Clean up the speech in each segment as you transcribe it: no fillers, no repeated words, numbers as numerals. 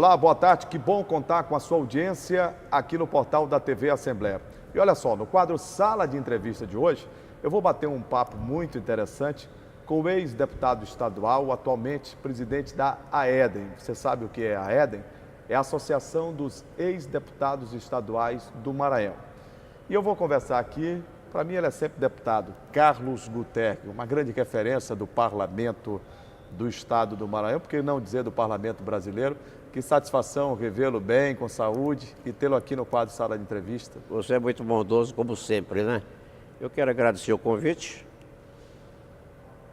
Olá, boa tarde. Que bom contar com a sua audiência aqui no portal da TV Assembleia. E olha só, no quadro Sala de Entrevista de hoje, eu vou bater um papo muito interessante com o ex-deputado estadual, atualmente presidente da AEDEM. Você sabe o que é a AEDEM? É a Associação dos Ex-Deputados Estaduais do Maranhão. E eu vou conversar aqui, para mim ele é sempre deputado, Carlos Guterres, uma grande referência do parlamento do estado do Maranhão, por que não dizer do parlamento brasileiro. Que satisfação revê-lo bem, com saúde e tê-lo aqui no quadro Sala de Entrevista. Você é muito bondoso, como sempre, né? Eu quero agradecer o convite.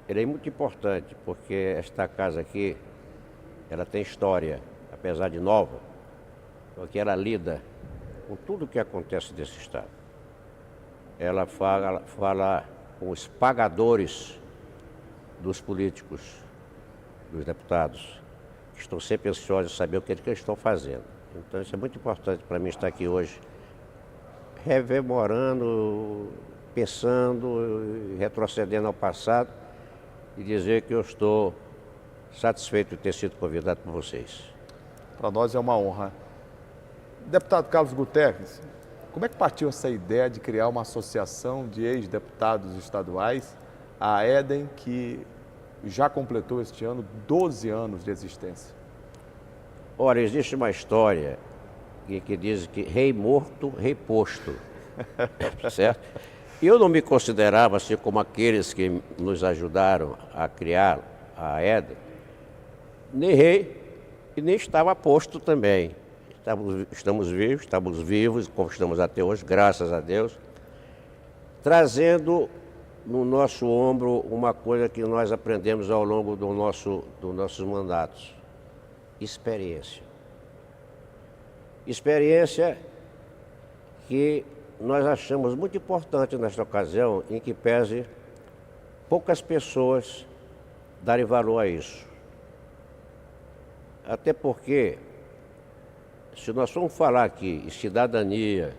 Ele é muito importante, porque esta casa aqui, ela tem história, apesar de nova, porque ela lida com tudo o que acontece nesse estado. Ela fala com os pagadores dos políticos, dos deputados, que estão sempre ansiosos de saber o que eles estão fazendo. Então isso é muito importante para mim estar aqui hoje, rememorando, pensando, retrocedendo ao passado e dizer que eu estou satisfeito de ter sido convidado por vocês. Para nós é uma honra. Deputado Carlos Guterres, como é que partiu essa ideia de criar uma associação de ex-deputados estaduais, a AEDEM, que já completou este ano 12 anos de existência? Ora, existe uma história que diz que rei morto, rei posto, certo? Eu não me considerava assim como aqueles que nos ajudaram a criar a AEDEM, nem rei e nem estava posto também. Estamos vivos, como estamos até hoje, graças a Deus, trazendo no nosso ombro uma coisa que nós aprendemos ao longo dos nossos mandatos: experiência. Experiência que nós achamos muito importante nesta ocasião, em que pese poucas pessoas darem valor a isso. Até porque, se nós formos falar aqui em cidadania,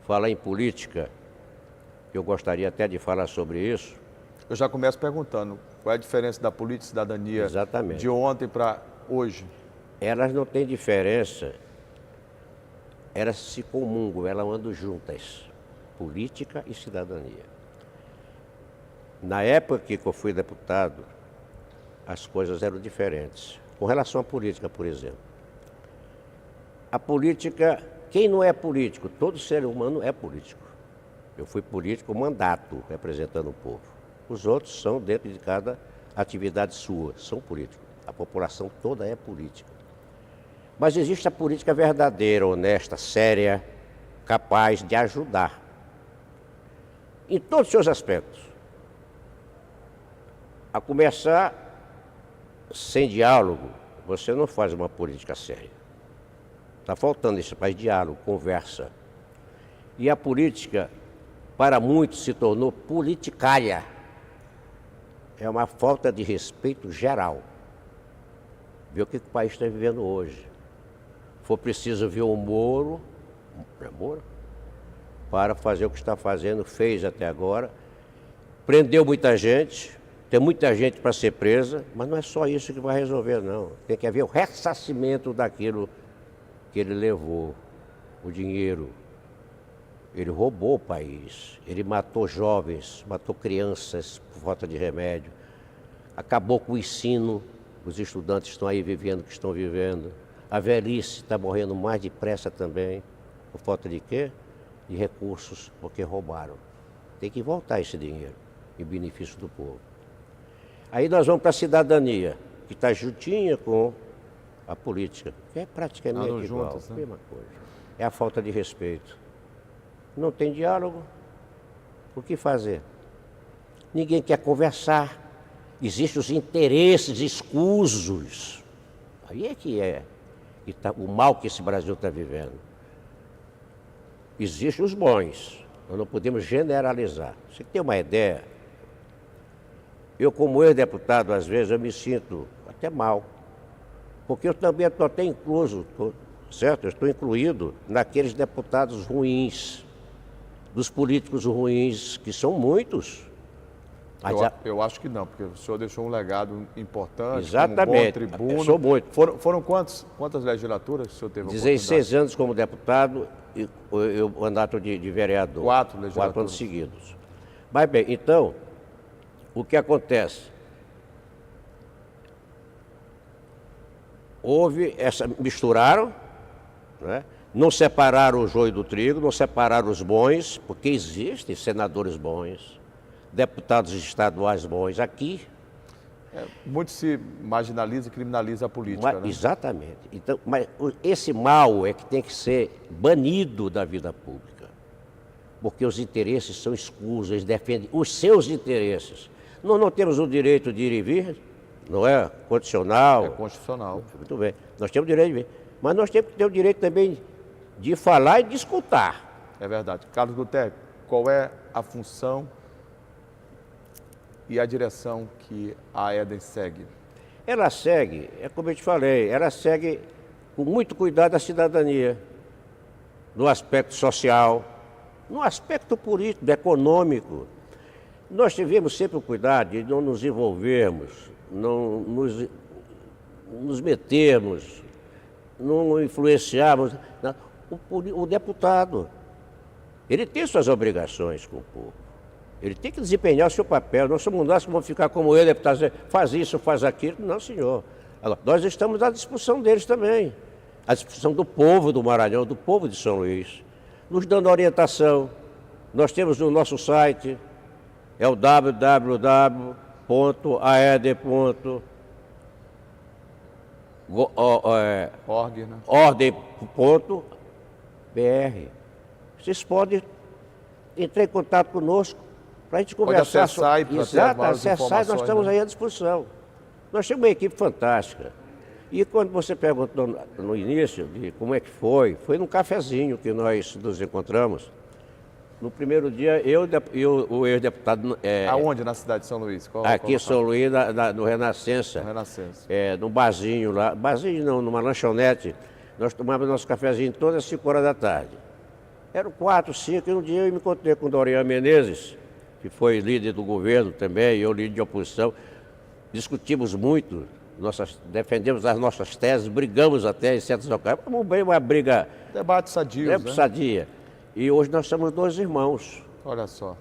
falar em política, eu gostaria até de falar sobre isso. Eu já começo perguntando, qual é a diferença da política e cidadania Exatamente. De ontem para hoje? Elas não têm diferença, elas se comungam, elas andam juntas, política e cidadania. Na época que eu fui deputado, as coisas eram diferentes. Com relação à política, por exemplo. A política, quem não é político? Todo ser humano é político. Eu fui político, mandato, representando o povo. Os outros são, dentro de cada atividade sua, são políticos. A população toda é política. Mas existe a política verdadeira, honesta, séria, capaz de ajudar. Em todos os seus aspectos. A começar, sem diálogo, você não faz uma política séria. Está faltando nesse país diálogo, conversa. E a política, para muitos, se tornou politicária. É uma falta de respeito geral. Vê o que o país está vivendo hoje. For preciso ver o Moro, para fazer o que está fazendo, fez até agora. Prendeu muita gente, tem muita gente para ser presa, mas não é só isso que vai resolver, não. Tem que haver o ressarcimento daquilo que ele levou, o dinheiro. Ele roubou o país, ele matou jovens, matou crianças por falta de remédio, acabou com o ensino, os estudantes estão aí vivendo o que estão vivendo. A velhice está morrendo mais depressa também, por falta de quê? De recursos, porque roubaram. Tem que voltar esse dinheiro em benefício do povo. Aí nós vamos para a cidadania, que está juntinha com a política, que é praticamente igual, juntas, né? Mesma coisa. É a falta de respeito. Não tem diálogo, o que fazer? Ninguém quer conversar, existem os interesses escusos. Aí é que tá o mal que esse Brasil está vivendo. Existem os bons, nós não podemos generalizar. Você tem uma ideia? Eu, como ex-deputado, às vezes eu me sinto até mal, porque eu também estou até incluso, certo? Eu estou incluído naqueles deputados ruins, dos políticos ruins, que são muitos. Eu acho que não, porque o senhor deixou um legado importante, Exatamente. como um bom tribuno. Eu sou muito. Foram quantas legislaturas que o senhor teve a 16 anos como deputado e o mandato de vereador. 4 legislaturas. 4 anos seguidos. Mas bem, então, o que acontece? Misturaram, né? Não separaram o joio do trigo, não separaram os bons, porque existem senadores bons, deputados estaduais bons aqui. Muito se marginaliza e criminaliza a política, né? Exatamente. Então, mas esse mal é que tem que ser banido da vida pública, porque os interesses são escusos, eles defendem os seus interesses. Nós não temos o direito de ir e vir, não é condicional. É constitucional. Muito bem, nós temos o direito de vir, mas nós temos que ter o direito também de falar e de escutar. É verdade. Carlos Guterres, qual é a função e a direção que a Eden segue? Ela segue, é como eu te falei, ela segue com muito cuidado a cidadania, no aspecto social, no aspecto político, econômico. Nós tivemos sempre o cuidado de não nos envolvermos, não nos metermos, não influenciarmos. O deputado, ele tem suas obrigações com o povo. Ele tem que desempenhar o seu papel. Nós somos nós que vamos ficar como ele, deputado, dizer, faz isso, faz aquilo. Não, senhor. Agora, nós estamos à disposição deles também. À disposição do povo do Maranhão, do povo de São Luís. Nos dando orientação. Nós temos no nosso site, é o www.aed.ordem.br. Vocês podem entrar em contato conosco para a gente conversar. Pode acessar e acessar, nós estamos aí à disposição. Nós temos uma equipe fantástica. E quando você perguntou no início de como é que foi num cafezinho que nós nos encontramos. No primeiro dia, eu e o ex-deputado... Aonde, na cidade de São Luís? Aqui em São Luís, no Renascença. No Renascença. Num barzinho lá. Barzinho não, numa lanchonete. Nós tomávamos nosso cafezinho todas as 5 horas da tarde. Eram 4, 5, e um dia eu me encontrei com o Dorian Menezes, que foi líder do governo também, e eu líder de oposição. Discutimos muito, defendemos as nossas teses, brigamos até em certas ocasiões. Vamos bem uma briga... Debate sadio, né? Sadia. E hoje nós somos 2 irmãos. Olha só.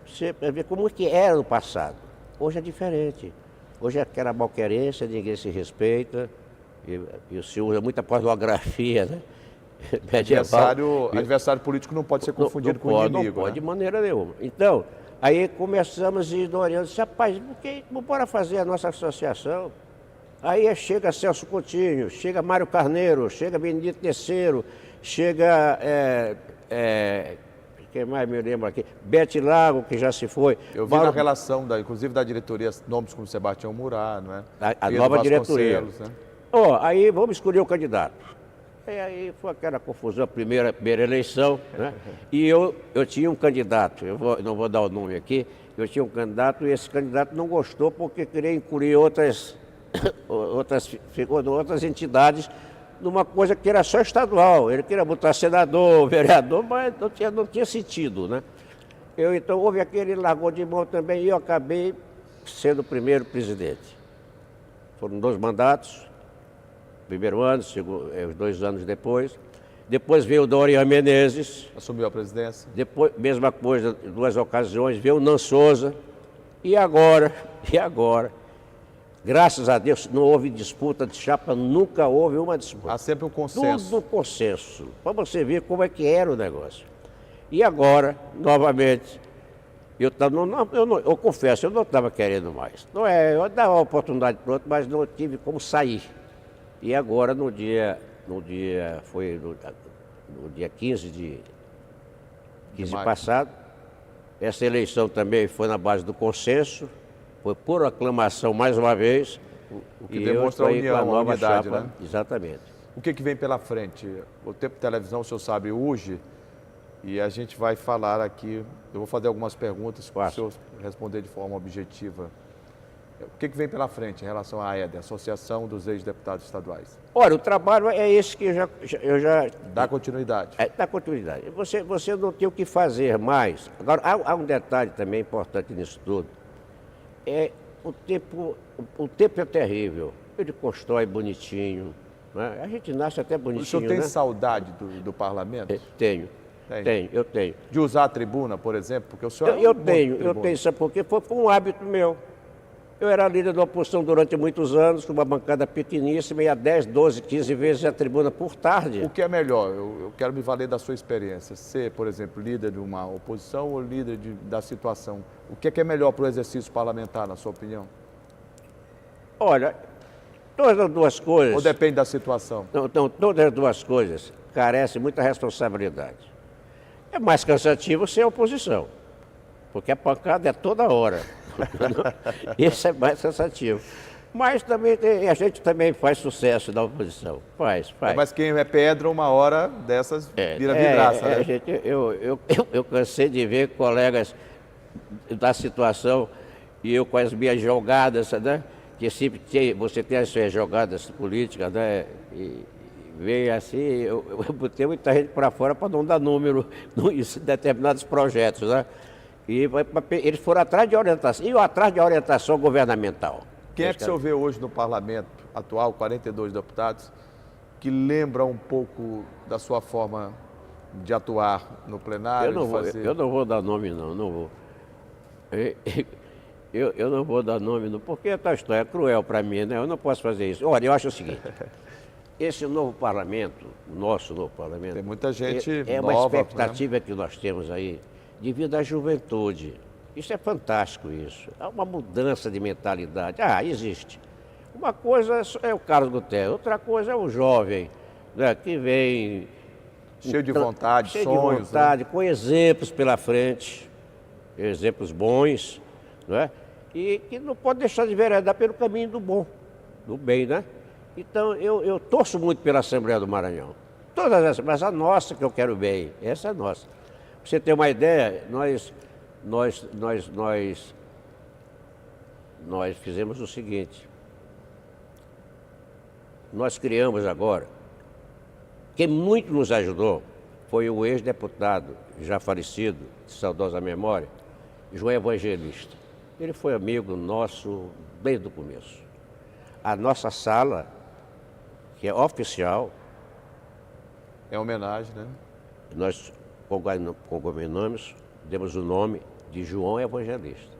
Você ver como que era no passado. Hoje é diferente. Hoje é aquela malquerência, ninguém se respeita. E se usa muita pornografia, né? Adversário político não pode ser confundido com inimigo. Não pode, de maneira nenhuma. Então, aí começamos e Doriano disse, rapaz, bora fazer a nossa associação. Aí chega Celso Coutinho, chega Mário Carneiro, chega Benedito Terceiro, chega... quem mais me lembra aqui? Bete Lago, que já se foi. Eu vi na relação, inclusive da diretoria, nomes como Sebastião Murat, não é? A nova diretoria. Né? Aí vamos escolher o candidato. E aí foi aquela confusão, a primeira eleição, né? E eu tinha um candidato, não vou dar o nome aqui, eu tinha um candidato e esse candidato não gostou porque queria incluir outras entidades numa coisa que era só estadual. Ele queria botar senador, vereador, mas não tinha sentido, né? Então houve aquele largou de mão também e eu acabei sendo o primeiro presidente. Foram 2 mandatos, primeiro ano, os 2 anos depois. Depois veio o Dorian Menezes. Assumiu a presidência. Depois, mesma coisa, em 2 ocasiões, veio o Nan Souza. E agora, graças a Deus, não houve disputa de chapa, nunca houve uma disputa. Há sempre um consenso. Tudo consenso, para você ver como é que era o negócio. E agora, novamente, eu confesso, eu não estava querendo mais. Eu dava uma oportunidade para outro, mas não tive como sair. E agora, no dia 15 passado, essa eleição também foi na base do consenso, foi por aclamação mais uma vez. O que demonstra a união, a unidade, chapa, né? Exatamente. O que vem pela frente? O Tempo de Televisão, o senhor sabe, hoje, e a gente vai falar aqui, eu vou fazer algumas perguntas para o senhor responder de forma objetiva. O que vem pela frente em relação à AED, Associação dos Ex-Deputados Estaduais? Olha, o trabalho é esse que eu já... Dá continuidade. Dá continuidade. Você não tem o que fazer mais. Agora, há um detalhe também importante nisso tudo. o tempo é terrível. Ele constrói bonitinho, né? A gente nasce até O bonitinho, senhor tem né? saudade do parlamento? Tenho, eu tenho. De usar a tribuna, por exemplo? Porque o senhor Eu é um bom tenho, tribuno. sabe por quê? Foi um hábito meu. Eu era líder da oposição durante muitos anos, com uma bancada pequeníssima, ia 10, 12, 15 vezes a tribuna por tarde. O que é melhor? Eu quero me valer da sua experiência. Ser, por exemplo, líder de uma oposição ou líder da situação? O que é melhor para o exercício parlamentar, na sua opinião? Olha, todas as duas coisas... Ou depende da situação? Então, todas as duas coisas carecem muita responsabilidade. É mais cansativo ser oposição, porque a pancada é toda hora. Isso é mais cansativo. Mas também a gente também faz sucesso na oposição. Faz. Mas quem é pedra, uma hora dessas vira vidraça, né? Eu cansei de ver colegas da situação e eu com as minhas jogadas, né? Que sempre você tem as suas jogadas políticas, né? E veio assim, eu botei muita gente para fora para não dar número em determinados projetos, né? E eles foram atrás de orientação, e atrás de orientação governamental. Quem é que o senhor vê hoje no parlamento atual, 42 deputados, que lembra um pouco da sua forma de atuar no plenário? Eu não vou dar nome, não vou. Eu não vou dar nome, não, porque essa história é cruel para mim, né? Eu não posso fazer isso. Olha, eu acho o seguinte, esse novo parlamento, o nosso novo parlamento... Tem muita gente É uma nova, expectativa, né, que nós temos aí, devido à juventude. Isso é fantástico, isso. Há uma mudança de mentalidade. Existe. Uma coisa é o Carlos Guterres, outra coisa é o jovem, né, que vem... Cheio de vontade, cheio sonhos. de vontade, né? Com exemplos pela frente, exemplos bons, não é? E que não pode deixar de enveredar pelo caminho do bom, do bem, né? Então, eu torço muito pela Assembleia do Maranhão. Todas essas, mas a nossa que eu quero bem, essa é a nossa. Pra você ter uma ideia, nós fizemos o seguinte. Nós criamos agora, quem muito nos ajudou foi o ex-deputado, já falecido, de saudosa memória, João Evangelista. Ele foi amigo nosso desde o começo. A nossa sala, que é oficial... É homenagem, né? Nós congomenamos, demos o nome de João Evangelista.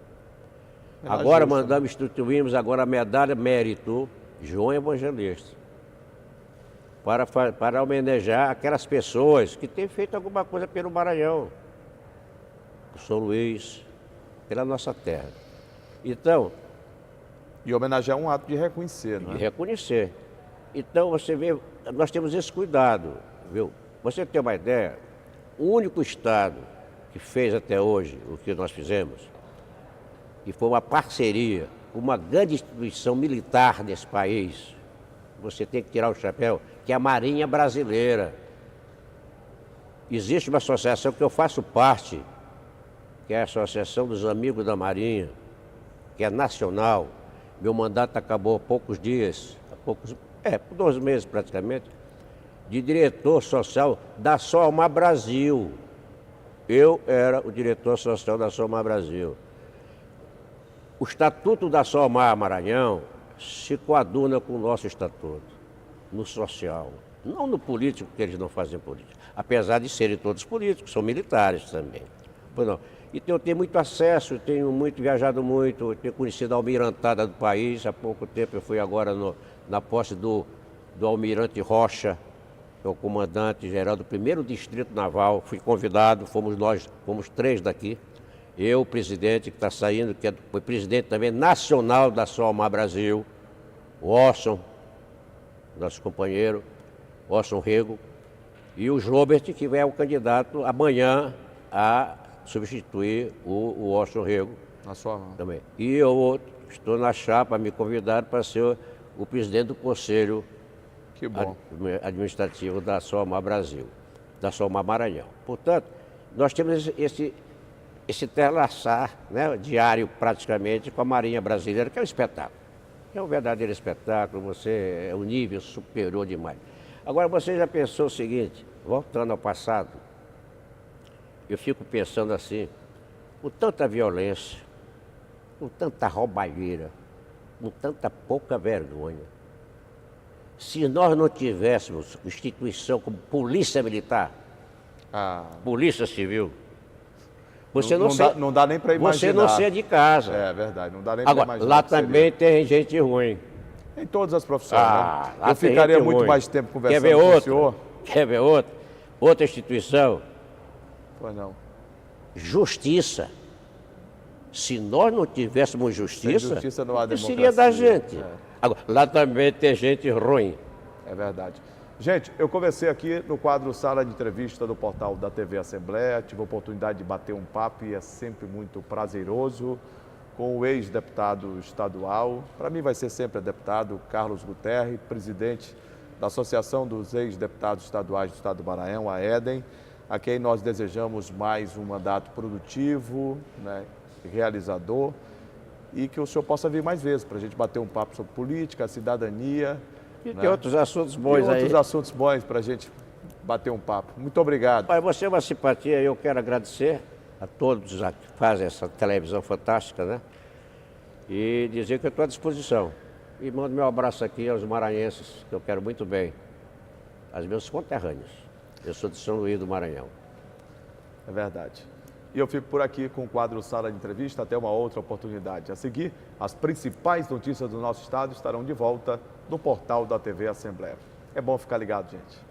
Agora instituímos agora a medalha Mérito João Evangelista, para homenagear aquelas pessoas que têm feito alguma coisa pelo Maranhão, por São Luís, pela nossa terra. Então... E homenagear é um ato de reconhecer, não é? De reconhecer. Então, você vê, nós temos esse cuidado, viu? Você tem uma ideia, o único estado que fez até hoje o que nós fizemos, e foi uma parceria, uma grande instituição militar desse país, você tem que tirar o chapéu, que é a Marinha Brasileira. Existe uma associação que eu faço parte, que é a Associação dos Amigos da Marinha, que é nacional. Meu mandato acabou há poucos dias, por 2 meses praticamente, de diretor social da Solmar Brasil. Eu era o diretor social da Solmar Brasil. O Estatuto da Solmar Maranhão se coaduna com o nosso estatuto, no social. Não no político, porque eles não fazem política. Apesar de serem todos políticos, são militares também. Pois não. Então eu tenho muito acesso, tenho viajado muito, tenho conhecido a almirantada do país. Há pouco tempo eu fui agora na posse do almirante Rocha, que é o comandante-geral do 1º Distrito Naval. Fui convidado, fomos 3 daqui. Eu, o presidente que está saindo, que foi presidente também nacional da Solmar Brasil, o Orson, nosso companheiro, Orson Rego, e o Jobert, que é o candidato amanhã a substituir o Orson Rego. Na sua mão. Também. E eu estou na chapa, me convidaram para ser o presidente do Conselho Administrativo da Solmar Brasil, da Solmar Maranhão. Portanto, nós temos esse entrelaçar, né, diário praticamente com a Marinha Brasileira, que é um espetáculo. É um verdadeiro espetáculo, é um nível superior demais. Agora, você já pensou o seguinte, voltando ao passado, eu fico pensando assim, com tanta violência, com tanta roubalheira, com tanta pouca vergonha. Se nós não tivéssemos instituição como Polícia Militar, Polícia Civil, você não dá nem para imaginar. Você não sai de casa. É verdade, não dá nem para Agora, imaginar. lá também tem gente ruim. Em todas as profissões, né? Lá Eu tem ficaria gente muito ruim. mais tempo conversando Quer ver com o outra? senhor. Quer ver outra? Outra instituição? Pois não. Justiça. Se nós não tivéssemos justiça, Sem justiça não há o que democracia. seria da gente? É. Agora, lá também tem gente ruim. É verdade. Gente, eu conversei aqui no quadro Sala de Entrevista do portal da TV Assembleia, tive a oportunidade de bater um papo e é sempre muito prazeroso com o ex-deputado estadual. Para mim vai ser sempre o deputado Carlos Guterres, presidente da Associação dos Ex-Deputados Estaduais do Estado do Maranhão, a EDEM, a quem nós desejamos mais um mandato produtivo, né, realizador, e que o senhor possa vir mais vezes para a gente bater um papo sobre política, cidadania. E tem outros assuntos bons aí. Outros assuntos bons para a gente bater um papo. Muito obrigado. Pai, você é uma simpatia, eu quero agradecer a todos que fazem essa televisão fantástica, né? E dizer que eu estou à disposição. E mando meu abraço aqui aos maranhenses, que eu quero muito bem, aos meus conterrâneos. Eu sou de São Luís do Maranhão. É verdade. E eu fico por aqui com o quadro Sala de Entrevista, até uma outra oportunidade. A seguir, as principais notícias do nosso estado estarão de volta no portal da TV Assembleia. É bom ficar ligado, gente.